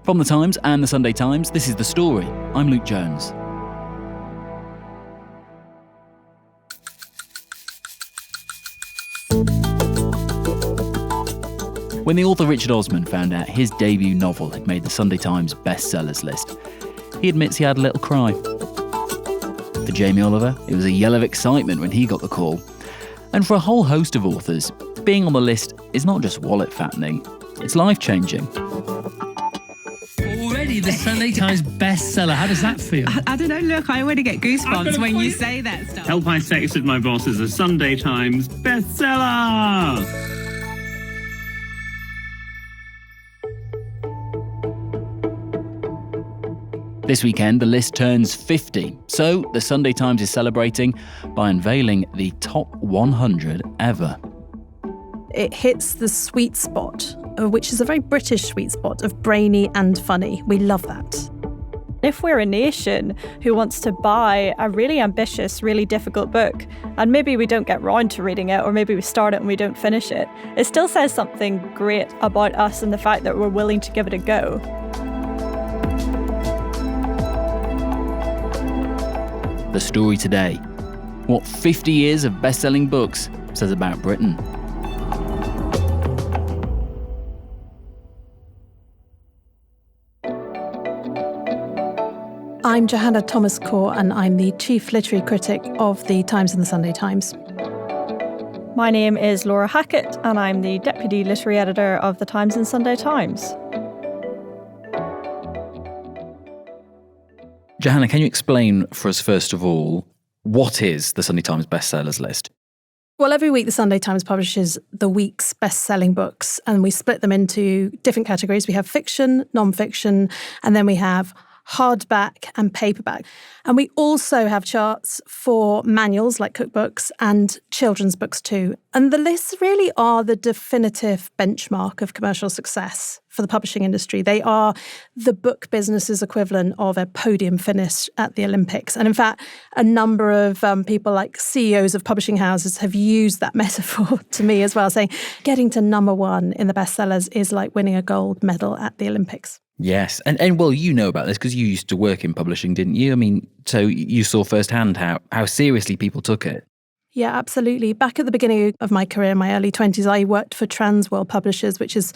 From The Times and The Sunday Times, this is The Story. I'm Luke Jones. When the author Richard Osman found out his debut novel had made the Sunday Times bestsellers list, he admits he had a little cry. For Jamie Oliver, it was a yell of excitement when he got the call. And for a whole host of authors, being on the list is not just wallet fattening, it's life-changing. Already the Sunday Times bestseller. How does that feel? I don't know, look, I already get goosebumps when you say that stuff. Help, I texted my boss as a Sunday Times bestseller. This weekend, the list turns 50, so the Sunday Times is celebrating by unveiling the top 100 ever. It hits the sweet spot, which is a very British sweet spot of brainy and funny. We love that. If we're a nation who wants to buy a really ambitious, really difficult book, and maybe we don't get round to reading it, or maybe we start it and we don't finish it, it still says something great about us and the fact that we're willing to give it a go. The story today. What 50 years of best-selling books says about Britain. I'm Johanna Thomas-Corr, and I'm the Chief Literary Critic of the Times and the Sunday Times. My name is Laura Hackett, and I'm the Deputy Literary Editor of the Times and Sunday Times. Johanna, can you explain for us, first of all, what is the Sunday Times bestsellers list? Well, every week the Sunday Times publishes the week's best-selling books, and we split them into different categories. We have fiction, non-fiction, and then we have hardback and paperback. And we also have charts for manuals like cookbooks and children's books too. And the lists really are the definitive benchmark of commercial success for the publishing industry. They are the book business's equivalent of a podium finish at the Olympics. And in fact, a number of people like CEOs of publishing houses have used that metaphor to me as well, saying getting to number one in the bestsellers is like winning a gold medal at the Olympics. Yes. And well, you know about this because you used to work in publishing, didn't you? I mean, so you saw firsthand how seriously people took it. Yeah, absolutely. Back at the beginning of my career, in my early 20s, I worked for Transworld Publishers, which is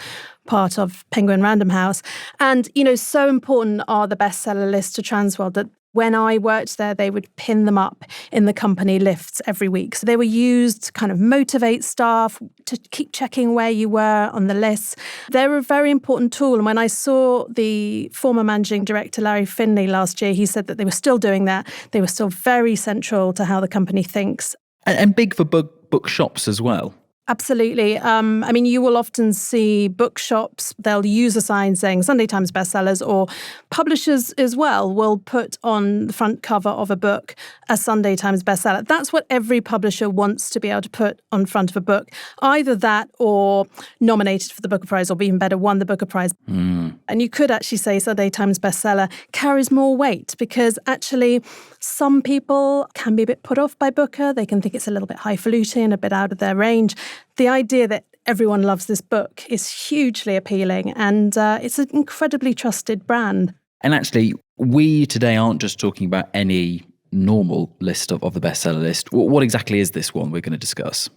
part of Penguin Random House. And, so important are the bestseller lists to Transworld that when I worked there, they would pin them up in the company lifts every week. So they were used to kind of motivate staff to keep checking where you were on the list. They're a very important tool. And when I saw the former managing director, Larry Finley, last year, he said that they were still doing that. They were still very central to how the company thinks. And big for bookshops as well. Absolutely. You will often see bookshops, they'll use a sign saying Sunday Times bestsellers, or publishers as well will put on the front cover of a book a Sunday Times bestseller. That's what every publisher wants to be able to put on front of a book. Either that or nominated for the Booker Prize, or even better, won the Booker Prize. And you could actually say Sunday Times bestseller carries more weight because actually some people can be a bit put off by Booker. They can think it's a little bit highfalutin, a bit out of their range. The idea that everyone loves this book is hugely appealing, and it's an incredibly trusted brand. And actually, we today aren't just talking about any normal list of the bestseller list. What exactly is this one we're going to discuss?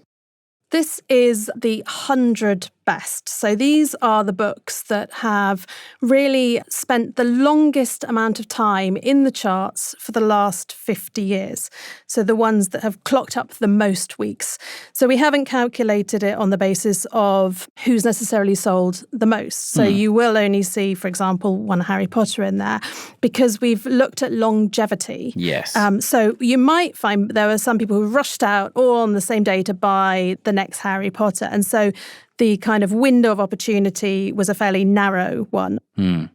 This is the 100 best. So these are the books that have really spent the longest amount of time in the charts for the last 50 years. So the ones that have clocked up the most weeks. So we haven't calculated it on the basis of who's necessarily sold the most. So you will only see, for example, one Harry Potter in there because we've looked at longevity. Yes. So you might find there were some people who rushed out all on the same day to buy the next Harry Potter. And so the kind of window of opportunity was a fairly narrow one.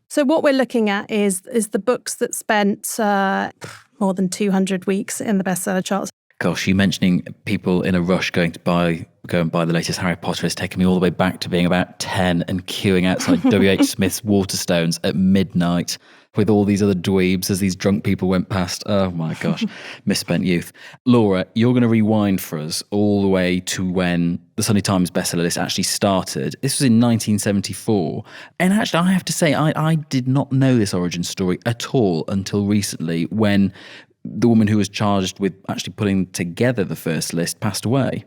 So what we're looking at is the books that spent more than 200 weeks in the bestseller charts. Gosh, you mentioning people in a rush go and buy the latest Harry Potter has taken me all the way back to being about 10 and queuing outside W.H. Smith's Waterstones at midnight with all these other dweebs as these drunk people went past. Oh my gosh, misspent youth. Laura, you're going to rewind for us all the way to when the Sunday Times bestseller list actually started. This was in 1974. And actually, I have to say, I did not know this origin story at all until recently, when the woman who was charged with actually putting together the first list passed away.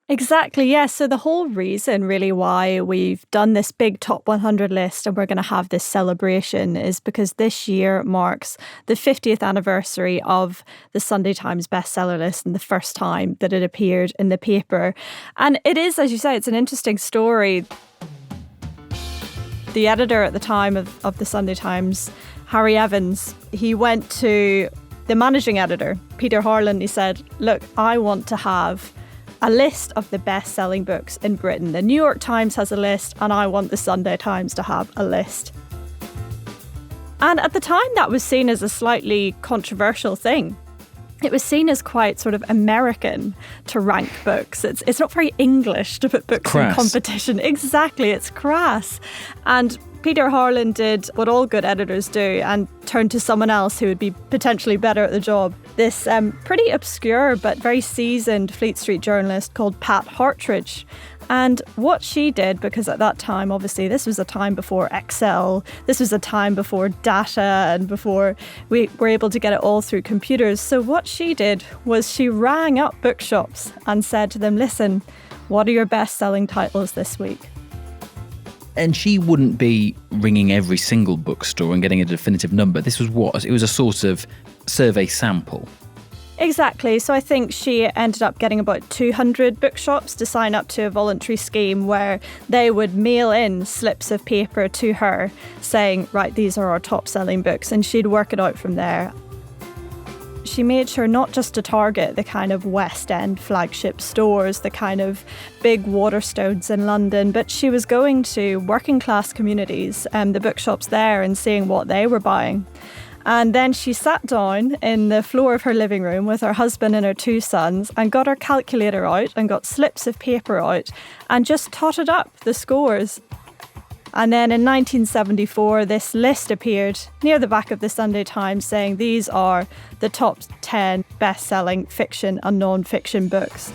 Exactly, yes. So the whole reason really why we've done this big top 100 list and we're going to have this celebration is because this year marks the 50th anniversary of the Sunday Times bestseller list and the first time that it appeared in the paper. And it is, as you say, it's an interesting story. The editor at the time of the Sunday Times, Harry Evans, he went to the managing editor, Peter Harland. He said, look, I want to have a list of the best-selling books in Britain. The New York Times has a list, and I want the Sunday Times to have a list. And at the time, that was seen as a slightly controversial thing. It was seen as quite sort of American to rank books. It's not very English to put books in competition. Exactly, it's crass. And Peter Harland did what all good editors do and turned to someone else who would be potentially better at the job. This pretty obscure but very seasoned Fleet Street journalist called Pat Hartridge. And what she did, because at that time, obviously, this was a time before Excel, this was a time before data and before we were able to get it all through computers. So what she did was she rang up bookshops and said to them, listen, what are your best-selling titles this week? And she wouldn't be ringing every single bookstore and getting a definitive number. This was what? It was a sort of survey sample. Exactly. So I think she ended up getting about 200 bookshops to sign up to a voluntary scheme where they would mail in slips of paper to her saying, right, these are our top selling books, and she'd work it out from there. She made sure not just to target the kind of West End flagship stores, the kind of big Waterstones in London, but she was going to working class communities and the bookshops there and seeing what they were buying. And then she sat down in the floor of her living room with her husband and her two sons and got her calculator out and got slips of paper out and just totted up the scores. And then in 1974, this list appeared near the back of the Sunday Times saying these are the top 10 best-selling fiction and non-fiction books.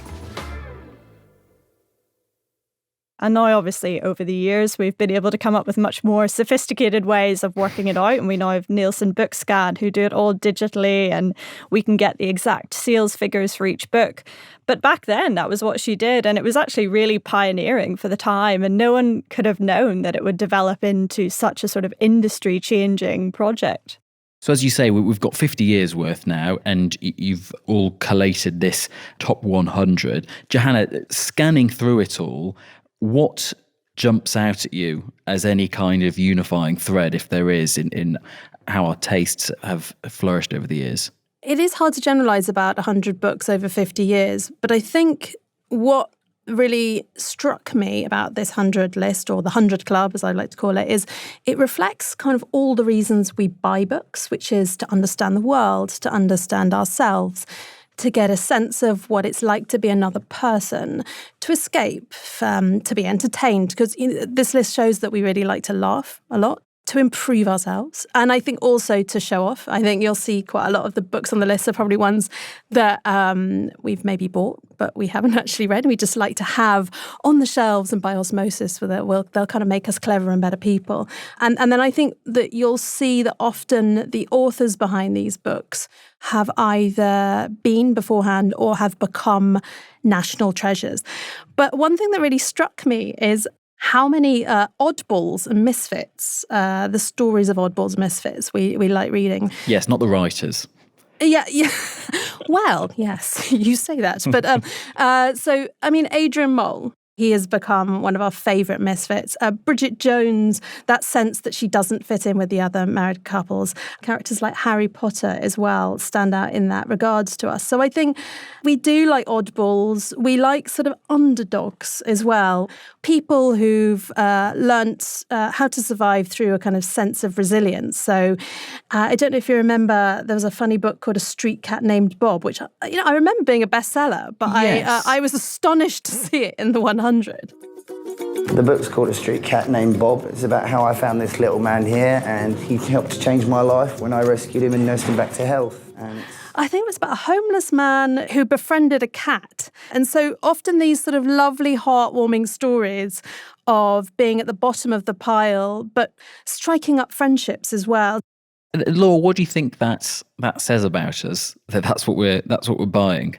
And now, obviously, over the years, we've been able to come up with much more sophisticated ways of working it out. And we now have Nielsen BookScan, who do it all digitally, and we can get the exact sales figures for each book. But back then, that was what she did. And it was actually really pioneering for the time. And no one could have known that it would develop into such a sort of industry-changing project. So as you say, we've got 50 years worth now, and you've all collated this top 100. Johanna, scanning through it all, what jumps out at you as any kind of unifying thread, if there is, in how our tastes have flourished over the years? It is hard to generalise about 100 books over 50 years, but I think what really struck me about this 100 list, or the 100 Club, as I like to call it, is it reflects kind of all the reasons we buy books, which is to understand the world, to understand ourselves, to get a sense of what it's like to be another person, to escape, to be entertained, because this list shows that we really like to laugh a lot, to improve ourselves, and I think also to show off. I think you'll see quite a lot of the books on the list are probably ones that we've maybe bought, but we haven't actually read. We just like to have on the shelves and by osmosis, so that they'll kind of make us clever and better people. And then I think that you'll see that often the authors behind these books have either been beforehand or have become national treasures. But one thing that really struck me is how many oddballs and misfits, the stories of oddballs and misfits we like reading. Yes, not the writers. Yeah. Well, yes, you say that. But so, I mean, Adrian Mole, He has become one of our favourite misfits. Bridget Jones, that sense that she doesn't fit in with the other married couples. Characters like Harry Potter as well stand out in that regards to us. So I think we do like oddballs. We like sort of underdogs as well. People who've learnt how to survive through a kind of sense of resilience. So I don't know if you remember, there was a funny book called A Street Cat Named Bob, which I remember being a bestseller, but Yes. I was astonished to see it in the 100. The book's called A Street Cat Named Bob. It's about how I found this little man here, and he helped to change my life when I rescued him and nursed him back to health. And I think it was about a homeless man who befriended a cat. And so often these sort of lovely, heartwarming stories of being at the bottom of the pile, but striking up friendships as well. Laura, what do you think that says about us? That's what we're buying.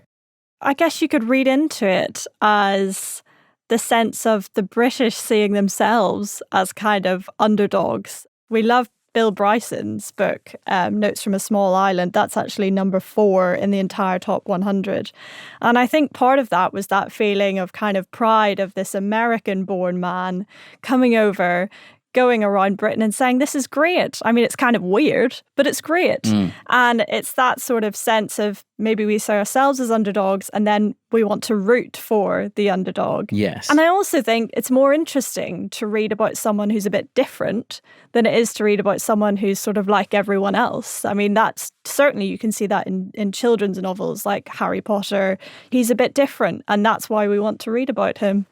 I guess you could read into it as the sense of the British seeing themselves as kind of underdogs. We love Bill Bryson's book, Notes from a Small Island. That's actually number 4 in the entire top 100. And I think part of that was that feeling of kind of pride of this American-born man coming over, going around Britain and saying, this is great. I mean, it's kind of weird, but it's great. And it's that sort of sense of maybe we see ourselves as underdogs and then we want to root for the underdog. Yes. And I also think it's more interesting to read about someone who's a bit different than it is to read about someone who's sort of like everyone else. I mean, that's certainly, you can see that in children's novels like Harry Potter. He's a bit different, and that's why we want to read about him.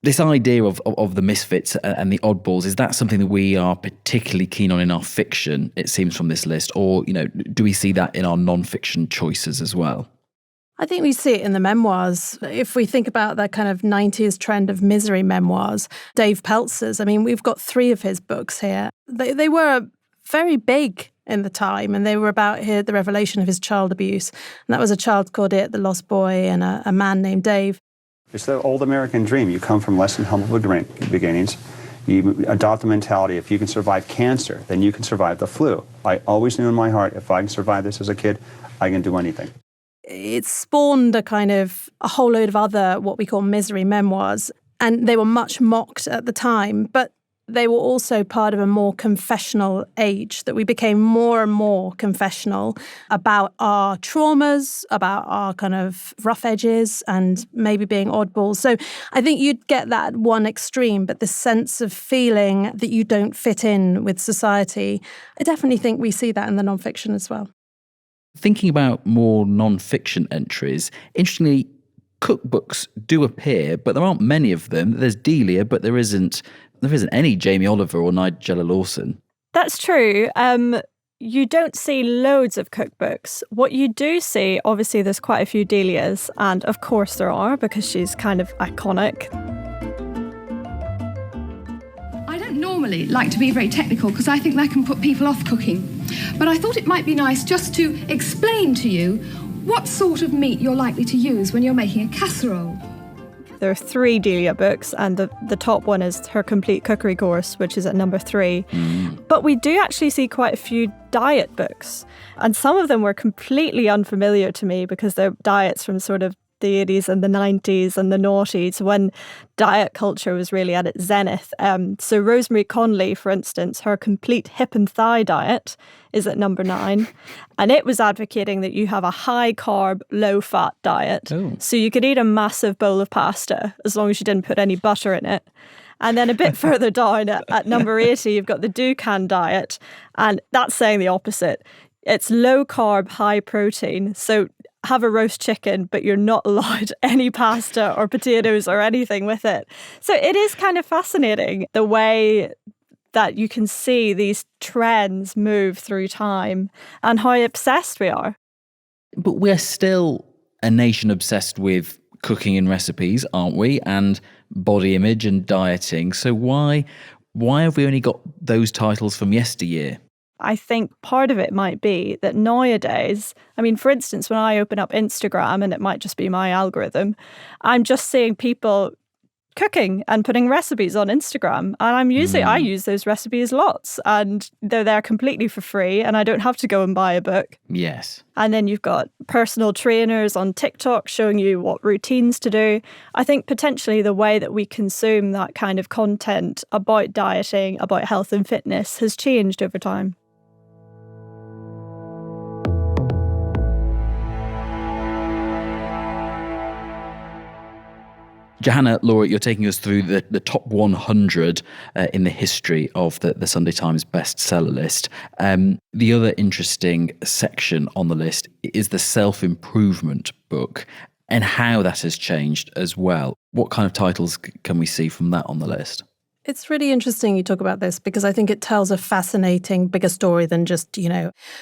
This idea of the misfits and the oddballs, is that something that we are particularly keen on in our fiction, it seems from this list? Or, do we see that in our non-fiction choices as well? I think we see it in the memoirs. If we think about that kind of 90s trend of misery memoirs, Dave Peltzer's, I mean, we've got 3 of his books here. They were very big in the time, and they were about the revelation of his child abuse. And that was A Child Called It, The Lost Boy, and a man named Dave. It's the old American dream. You come from less than humble beginnings. You adopt the mentality, if you can survive cancer, then you can survive the flu. I always knew in my heart, if I can survive this as a kid, I can do anything. It spawned a whole load of other, what we call misery memoirs. And they were much mocked at the time, but they were also part of a more confessional age, that we became more and more confessional about our traumas, about our kind of rough edges and maybe being oddballs. So I think you'd get that at one extreme, but the sense of feeling that you don't fit in with society, I definitely think we see that in the nonfiction as well. Thinking about more non-fiction entries, interestingly, cookbooks do appear, but there aren't many of them. There's Delia, but there isn't any Jamie Oliver or Nigella Lawson. That's true. You don't see loads of cookbooks. What you do see, obviously, there's quite a few Delias, and of course there are, because she's kind of iconic. I don't normally like to be very technical because I think that can put people off cooking. But I thought it might be nice just to explain to you what sort of meat you're likely to use when you're making a casserole. There are 3 Delia books, and the top one is her complete cookery course, which is at number 3. But we do actually see quite a few diet books, and some of them were completely unfamiliar to me because they're diets from sort of the 80s and the 90s and the noughties, when diet culture was really at its zenith. So Rosemary Conley, for instance, her complete hip and thigh diet is at number 9. And it was advocating that you have a high-carb, low-fat diet. Oh. So you could eat a massive bowl of pasta as long as you didn't put any butter in it. And then a bit further down at number 80, you've got the Dukan diet. And that's saying the opposite. It's low-carb, high-protein. So have a roast chicken, but you're not allowed any pasta or potatoes or anything with it. So it is kind of fascinating the way that you can see these trends move through time and how obsessed we are. But we're still a nation obsessed with cooking and recipes, aren't we? And body image and dieting. So why have we only got those titles from yesteryear? I think part of it might be that nowadays, I mean, for instance, when I open up Instagram, and it might just be my algorithm, I'm just seeing people cooking and putting recipes on Instagram. And I use those recipes lots, and they're there completely for free, and I don't have to go and buy a book. Yes. And then you've got personal trainers on TikTok showing you what routines to do. I think potentially the way that we consume that kind of content about dieting, about health and fitness has changed over time. Johanna, Laura, you're taking us through the top 100 in the history of the Sunday Times bestseller list. The other interesting section on the list is the self-improvement book and how that has changed as well. What kind of titles can we see from that on the list? It's really interesting you talk about this because I think it tells a fascinating bigger story than just,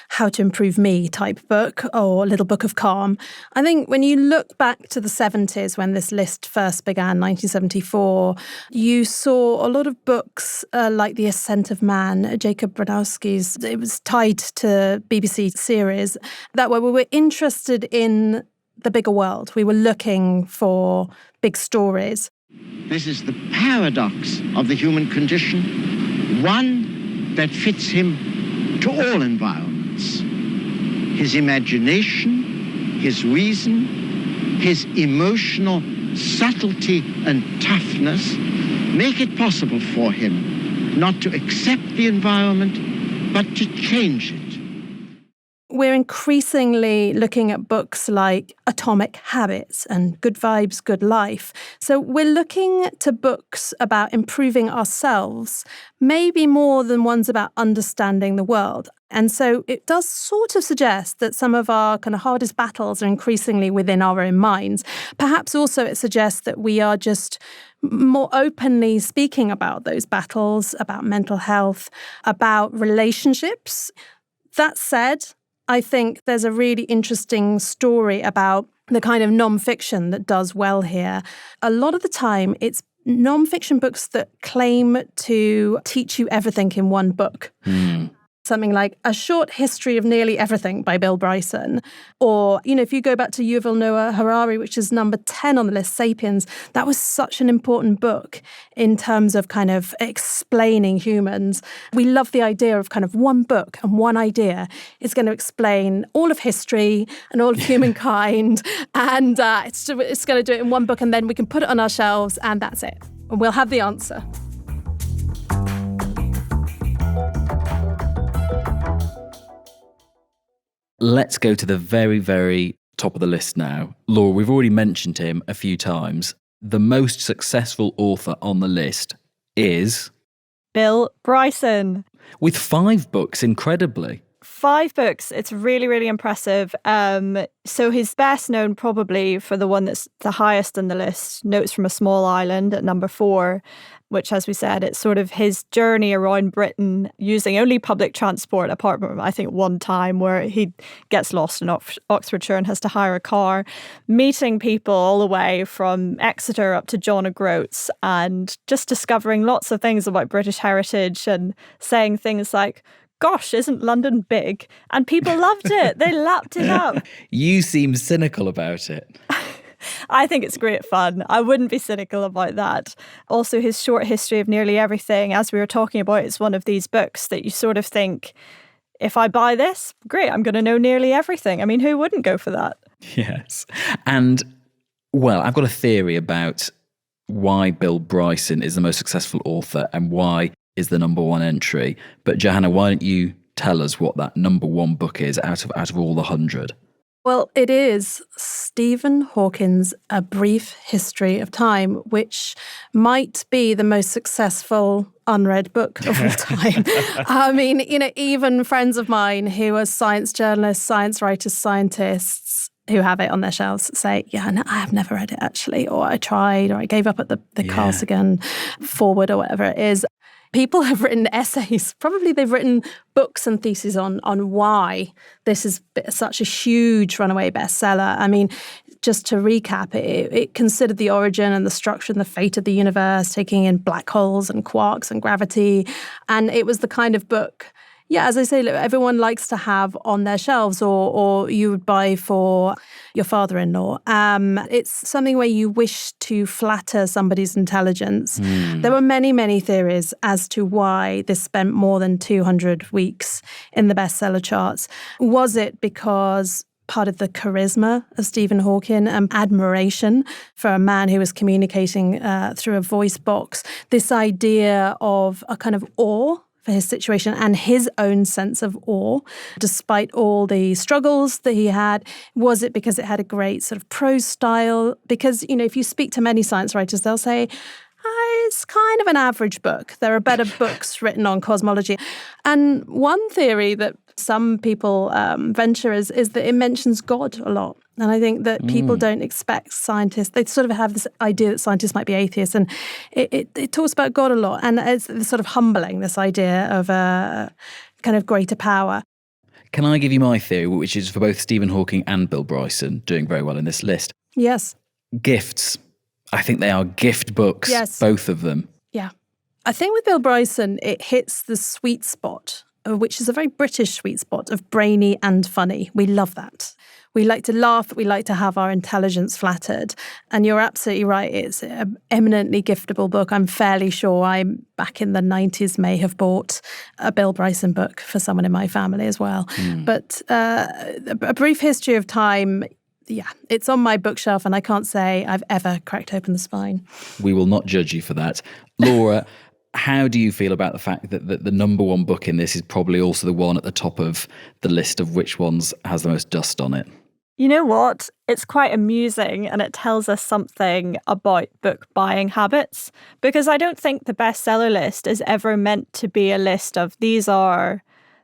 how to improve me type book or a little book of calm. I think when you look back to the 70s when this list first began, 1974, you saw a lot of books like The Ascent of Man, Jacob Bronowski's. It was tied to BBC series that where we were interested in the bigger world. We were looking for big stories. This is the paradox of the human condition, one that fits him to all environments. His imagination, his reason, his emotional subtlety and toughness make it possible for him not to accept the environment, but to change it. We're increasingly looking at books like Atomic Habits and Good Vibes, Good Life. So we're looking to books about improving ourselves, maybe more than ones about understanding the world. And so it does sort of suggest that some of our kind of hardest battles are increasingly within our own minds. Perhaps also it suggests that we are just more openly speaking about those battles, about mental health, about relationships. That said, I think there's a really interesting story about the kind of nonfiction that does well here. A lot of the time, it's nonfiction books that claim to teach you everything in one book. Something like A Short History of Nearly Everything by Bill Bryson. Or, if you go back to Yuval Noah Harari, which is number 10 on the list, Sapiens, that was such an important book in terms of kind of explaining humans. We love the idea of kind of one book and one idea is going to explain all of history and all of humankind. And it's going to do it in one book, and then we can put it on our shelves and that's it. And we'll have the answer. Let's go to the very, very top of the list now. Laura, we've already mentioned him a few times. The most successful author on the list is Bill Bryson. With 5 books, incredibly. 5 books. It's really, really impressive. So he's best known probably for the one that's the highest on the list, Notes from a Small Island at number 4, which, as we said, it's sort of his journey around Britain using only public transport, apart from, I think, one time where he gets lost in Oxfordshire and has to hire a car, meeting people all the way from Exeter up to John O'Groats and just discovering lots of things about British heritage and saying things like, gosh, isn't London big? And people loved it. They lapped it up. You seem cynical about it. I think it's great fun. I wouldn't be cynical about that. Also, his short history of nearly everything, as we were talking about, it's one of these books that you sort of think, if I buy this, great, I'm going to know nearly everything. I mean, who wouldn't go for that? Yes. And, well, I've got a theory about why Bill Bryson is the most successful author and why is the number 1 entry. But Johanna, why don't you tell us what that number 1 book is out of all the 100? Well, it is Stephen Hawking's A Brief History of Time, which might be the most successful unread book of all time. I mean, even friends of mine who are science journalists, science writers, scientists who have it on their shelves say, no, I have never read it actually, or I tried, or I gave up at the Carl Sagan forward or whatever it is. People have written essays, probably they've written books and theses on why this is such a huge runaway bestseller. I mean, just to recap, it considered the origin and the structure and the fate of the universe, taking in black holes and quarks and gravity. And it was the kind of book Yeah, as I say, look, everyone likes to have on their shelves or you would buy for your father-in-law. It's something where you wish to flatter somebody's intelligence. There were many, many theories as to why this spent more than 200 weeks in the bestseller charts. Was it because part of the charisma of Stephen Hawking and admiration for a man who was communicating through a voice box, this idea of a kind of awe for his situation and his own sense of awe, despite all the struggles that he had? Was it because it had a great sort of prose style? Because, if you speak to many science writers, they'll say, it's kind of an average book. There are better books written on cosmology. And one theory that some people venture is that it mentions God a lot. And I think that people don't expect scientists. They sort of have this idea that scientists might be atheists. And it talks about God a lot. And it's sort of humbling, this idea of a kind of greater power. Can I give you my theory, which is for both Stephen Hawking and Bill Bryson, doing very well in this list? Yes. Gifts. I think they are gift books, yes. Both of them. Yeah. I think with Bill Bryson, it hits the sweet spot, which is a very British sweet spot of brainy and funny. We love that. We like to laugh, we like to have our intelligence flattered. And you're absolutely right, it's an eminently giftable book. I'm fairly sure I, back in the 90s, may have bought a Bill Bryson book for someone in my family as well. But A Brief History of Time, yeah, it's on my bookshelf and I can't say I've ever cracked open the spine. We will not judge you for that. Laura, how do you feel about the fact that the number one book in this is probably also the one at the top of the list of which ones has the most dust on it? You know what? It's quite amusing and it tells us something about book buying habits, because I don't think the bestseller list is ever meant to be a list of these are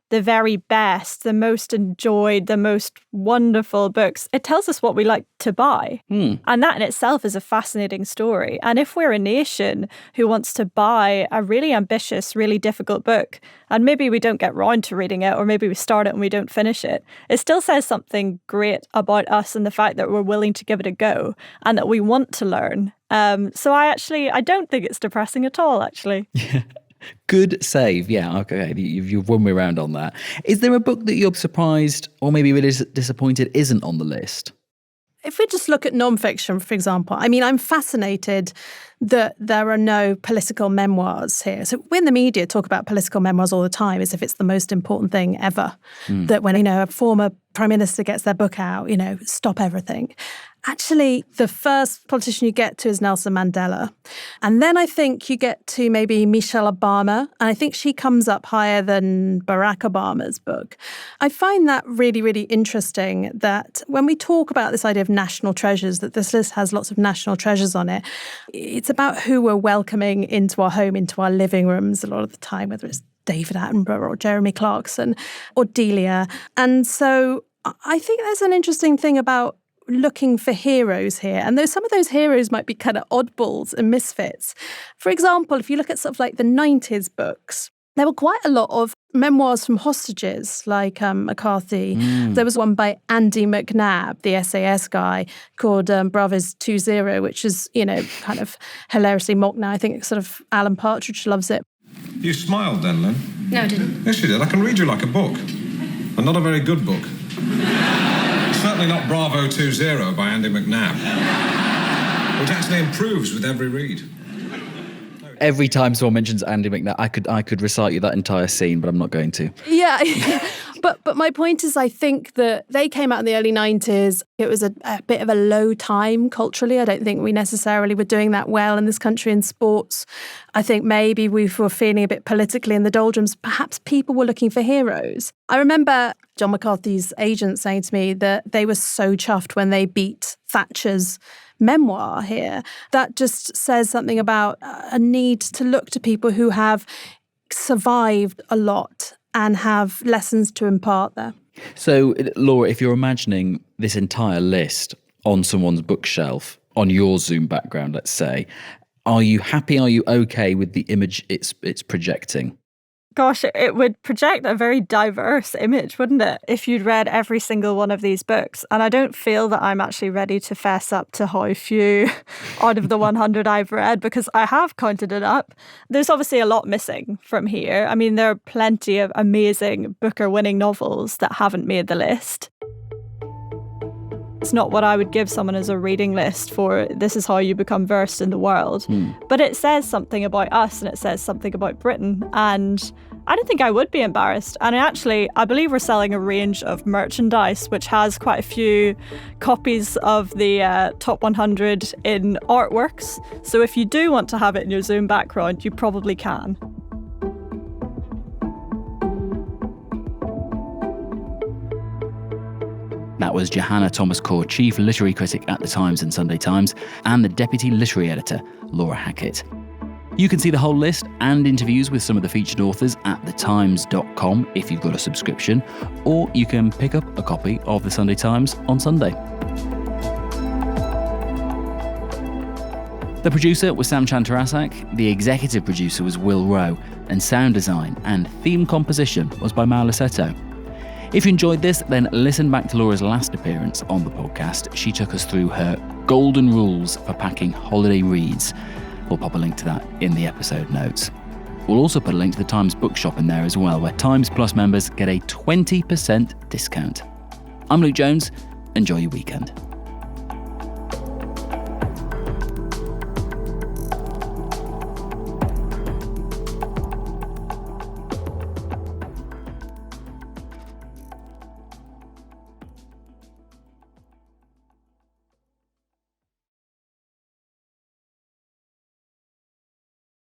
the very best, the most enjoyed, the most wonderful books. It tells us what we like to buy. And that in itself is a fascinating story. And if we're a nation who wants to buy a really ambitious, really difficult book, and maybe we don't get round to reading it, or maybe we start it and we don't finish it, it still says something great about us and the fact that we're willing to give it a go and that we want to learn. So I don't think it's depressing at all, actually. Good save. Yeah, okay. You've won me around on that. Is there a book that you're surprised or maybe really disappointed isn't on the list? If we just look at nonfiction, for example, I mean, I'm fascinated that there are no political memoirs here. So we in the media talk about political memoirs all the time as if it's the most important thing ever. That when, a former prime minister gets their book out, stop everything. Actually, the first politician you get to is Nelson Mandela. And then I think you get to maybe Michelle Obama. And I think she comes up higher than Barack Obama's book. I find that really, really interesting that when we talk about this idea of national treasures, that this list has lots of national treasures on it, it's about who we're welcoming into our home, into our living rooms a lot of the time, whether it's David Attenborough or Jeremy Clarkson or Delia. And so I think there's an interesting thing about looking for heroes here. And some of those heroes might be kind of oddballs and misfits. For example, if you look at sort of like the 90s books, there were quite a lot of memoirs from hostages, like McCarthy. There was one by Andy McNabb, the SAS guy, called Bravo's 2-0, which is, kind of hilariously mocked now. I think sort of Alan Partridge loves it. You smiled then, Lynn? No, I didn't. Yes, you did. I can read you like a book. And not a very good book. Certainly not Bravo 2-0 by Andy McNabb. Which actually improves with every read. Every time someone mentions Andy McNabb, I could recite you that entire scene, but I'm not going to. Yeah. But my point is, I think that they came out in the early 90s. It was a bit of a low time culturally. I don't think we necessarily were doing that well in this country in sports. I think maybe we were feeling a bit politically in the doldrums. Perhaps people were looking for heroes. I remember John McCarthy's agent saying to me that they were so chuffed when they beat Thatcher's memoir here. That just says something about a need to look to people who have survived a lot and have lessons to impart there. So, Laura, if you're imagining this entire list on someone's bookshelf, on your Zoom background, let's say, are you happy? Are you okay with the image it's projecting? Gosh, it would project a very diverse image, wouldn't it, if you'd read every single one of these books? And I don't feel that I'm actually ready to fess up to how few out of the 100 I've read, because I have counted it up. There's obviously a lot missing from here. I mean, there are plenty of amazing Booker-winning novels that haven't made the list. It's not what I would give someone as a reading list for this is how you become versed in the world. But it says something about us and it says something about Britain. And I don't think I would be embarrassed. And actually, I believe we're selling a range of merchandise which has quite a few copies of the top 100 in artworks. So if you do want to have it in your Zoom background, you probably can. That was Johanna Thomas-Corr, Chief Literary Critic at the Times and Sunday Times, and the Deputy Literary Editor, Laura Hackett. You can see the whole list and interviews with some of the featured authors at thetimes.com if you've got a subscription, or you can pick up a copy of the Sunday Times on Sunday. The producer was Sam Chantarasak, the executive producer was Will Rowe, and sound design and theme composition was by Mauro Lassetto. If you enjoyed this, then listen back to Laura's last appearance on the podcast. She took us through her golden rules for packing holiday reads. We'll pop a link to that in the episode notes. We'll also put a link to the Times bookshop in there as well, where Times Plus members get a 20% discount. I'm Luke Jones. Enjoy your weekend.